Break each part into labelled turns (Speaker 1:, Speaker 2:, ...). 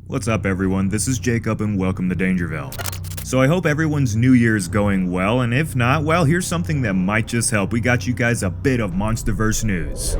Speaker 1: What's up everyone, this is Jacob and welcome to Dangerville. So I hope everyone's new year's going well, and if not, well, here's something that might just help. We got you guys a bit of MonsterVerse news.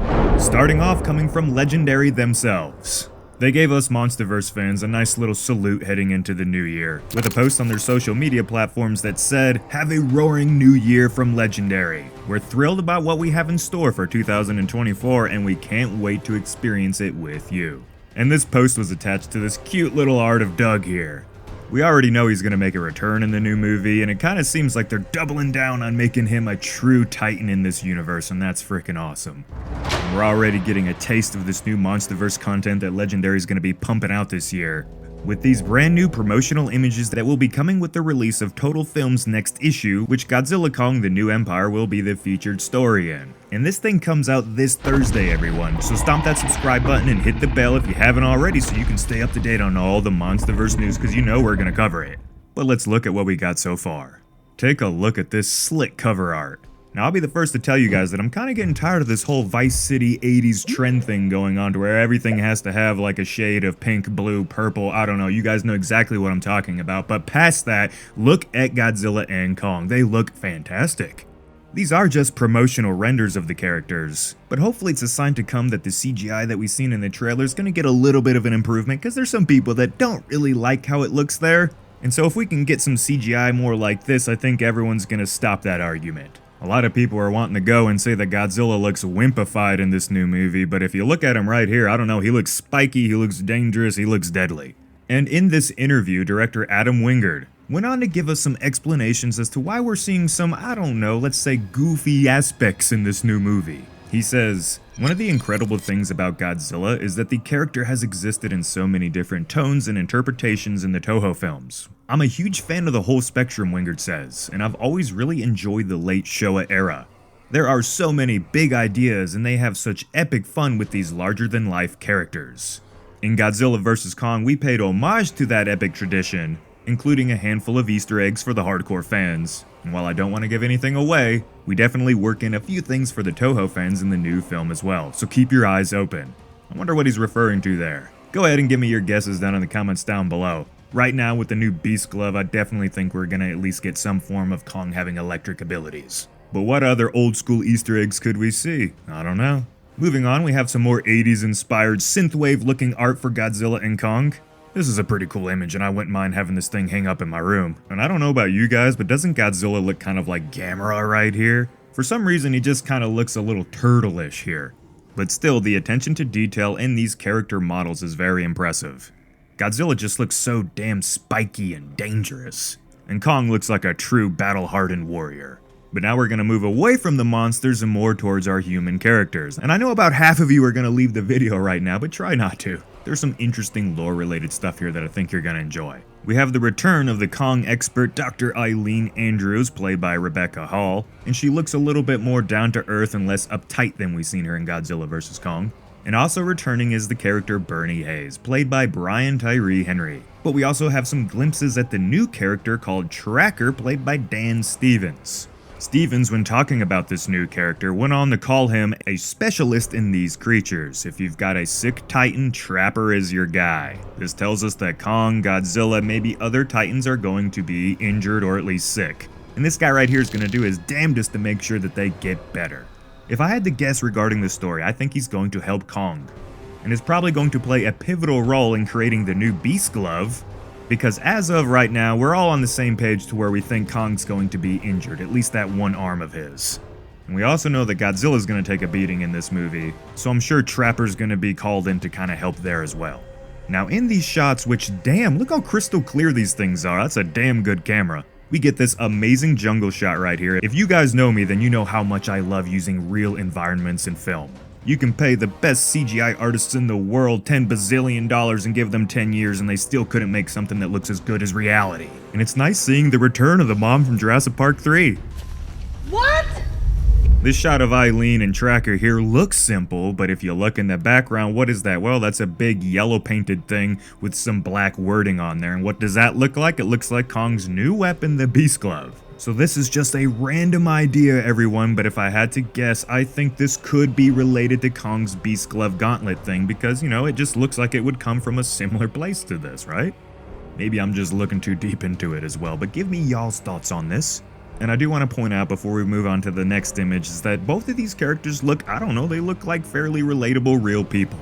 Speaker 1: Starting off, coming from Legendary themselves. They gave us MonsterVerse fans a nice little salute heading into the new year, with a post on their social media platforms that said, "Have a roaring new year from Legendary. We're thrilled about what we have in store for 2024 and we can't wait to experience it with you." And this post was attached to this cute little art of Doug here. We already know he's going to make a return in the new movie, and it kind of seems like they're doubling down on making him a true titan in this universe, and that's freaking awesome. And we're already getting a taste of this new MonsterVerse content that Legendary is going to be pumping out this year, with these brand new promotional images that will be coming with the release of TotalFilm's next issue, which Godzilla Kong: The New Empire will be the featured story in. And this thing comes out this Thursday, everyone, so stomp that subscribe button and hit the bell if you haven't already so you can stay up to date on all the MonsterVerse news, because you know we're going to cover it. But let's look at what we got so far. Take a look at this slick cover art. Now, I'll be the first to tell you guys that I'm kind of getting tired of this whole Vice City 80s trend thing going on to where everything has to have like a shade of pink, blue, purple, I don't know, you guys know exactly what I'm talking about. But past that, look at Godzilla and Kong. They look fantastic. These are just promotional renders of the characters, but hopefully it's a sign to come that the CGI that we've seen in the trailer is going to get a little bit of an improvement, because there's some people that don't really like how it looks there. And so if we can get some CGI more like this, I think everyone's going to stop that argument. A lot of people are wanting to go and say that Godzilla looks wimpified in this new movie, but if you look at him right here, I don't know, he looks spiky, he looks dangerous, he looks deadly. And in this interview, director Adam Wingard went on to give us some explanations as to why we're seeing some, I don't know, let's say goofy aspects in this new movie. He says, "One of the incredible things about Godzilla is that the character has existed in so many different tones and interpretations in the Toho films. I'm a huge fan of the whole spectrum," Wingard says, "and I've always really enjoyed the late Showa era. There are so many big ideas and they have such epic fun with these larger-than-life characters. In Godzilla vs. Kong, we paid homage to that epic tradition, including a handful of Easter eggs for the hardcore fans. And while I don't want to give anything away, we definitely work in a few things for the Toho fans in the new film as well, so keep your eyes open." I wonder what he's referring to there. Go ahead and give me your guesses down in the comments down below. Right now, with the new Beast Glove, I definitely think we're gonna at least get some form of Kong having electric abilities. But what other old school Easter eggs could we see? I don't know. Moving on, we have some more 80s inspired synthwave looking art for Godzilla and Kong. This is a pretty cool image, and I wouldn't mind having this thing hang up in my room. And I don't know about you guys, but doesn't Godzilla look kind of like Gamera right here? For some reason, he just kind of looks a little turtle-ish here. But still, the attention to detail in these character models is very impressive. Godzilla just looks so damn spiky and dangerous. And Kong looks like a true battle-hardened warrior. But now we're going to move away from the monsters and more towards our human characters. And I know about half of you are going to leave the video right now, but try not to. There's some interesting lore-related stuff here that I think you're going to enjoy. We have the return of the Kong expert Dr. Eileen Andrews, played by Rebecca Hall, and she looks a little bit more down-to-earth and less uptight than we've seen her in Godzilla vs. Kong. And also returning is the character Bernie Hayes, played by Brian Tyree Henry. But we also have some glimpses at the new character called Tracker, played by Dan Stevens. Stevens, when talking about this new character, went on to call him a specialist in these creatures. If you've got a sick titan, Trapper is your guy. This tells us that Kong, Godzilla, maybe other titans are going to be injured or at least sick. And this guy right here is going to do his damnedest to make sure that they get better. If I had to guess regarding the story, I think he's going to help Kong, and is probably going to play a pivotal role in creating the new Beast Glove, because as of right now, we're all on the same page to where we think Kong's going to be injured, at least that one arm of his. And we also know that Godzilla's going to take a beating in this movie, so I'm sure Trapper's going to be called in to kind of help there as well. Now in these shots, which damn, look how crystal clear these things are, that's a damn good camera. We get this amazing jungle shot right here. If you guys know me, then you know how much I love using real environments in film. You can pay the best CGI artists in the world $10 bazillion and give them 10 years and they still couldn't make something that looks as good as reality. And it's nice seeing the return of the mom from Jurassic Park 3.
Speaker 2: What?
Speaker 1: This shot of Eileen and Tracker here looks simple, but if you look in the background, what is that? Well, that's a big yellow painted thing with some black wording on there. And what does that look like? It looks like Kong's new weapon, the Beast Glove. So this is just a random idea, everyone, but if I had to guess, I think this could be related to Kong's Beast Glove Gauntlet thing because, you know, it just looks like it would come from a similar place to this, right? Maybe I'm just looking too deep into it as well, but give me y'all's thoughts on this. And I do want to point out before we move on to the next image is that both of these characters look, I don't know, they look like fairly relatable real people.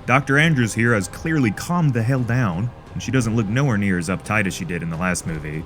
Speaker 1: Dr. Andrews here has clearly calmed the hell down, and she doesn't look nowhere near as uptight as she did in the last movie.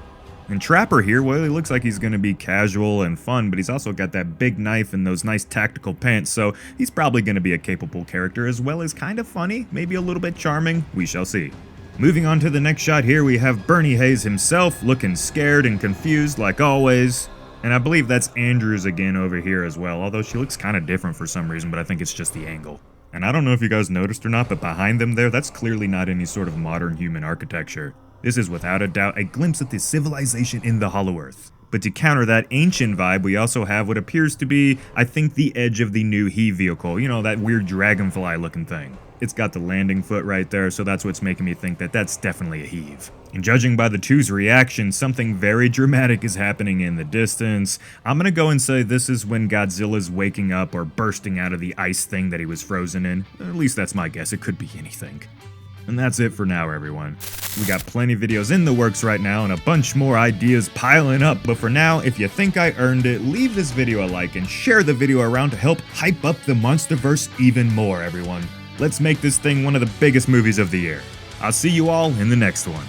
Speaker 1: And Trapper here, well, he looks like he's going to be casual and fun, but he's also got that big knife and those nice tactical pants, so he's probably going to be a capable character as well as kind of funny, maybe a little bit charming, we shall see. Moving on to the next shot here, we have Bernie Hayes himself looking scared and confused like always. And I believe that's Andrews again over here as well, although she looks kind of different for some reason, but I think it's just the angle. And I don't know if you guys noticed or not, but behind them there, that's clearly not any sort of modern human architecture. This is without a doubt a glimpse at the civilization in the Hollow Earth. But to counter that ancient vibe, we also have what appears to be, I think, the edge of the new He vehicle. You know, that weird dragonfly looking thing. It's got the landing foot right there, so that's what's making me think that that's definitely a heave. And judging by the two's reaction, something very dramatic is happening in the distance. I'm gonna go and say this is when Godzilla's waking up or bursting out of the ice thing that he was frozen in. At least that's my guess, it could be anything. And that's it for now, everyone. We got plenty of videos in the works right now and a bunch more ideas piling up, but for now, if you think I earned it, leave this video a like and share the video around to help hype up the MonsterVerse even more, everyone. Let's make this thing one of the biggest movies of the year. I'll see you all in the next one.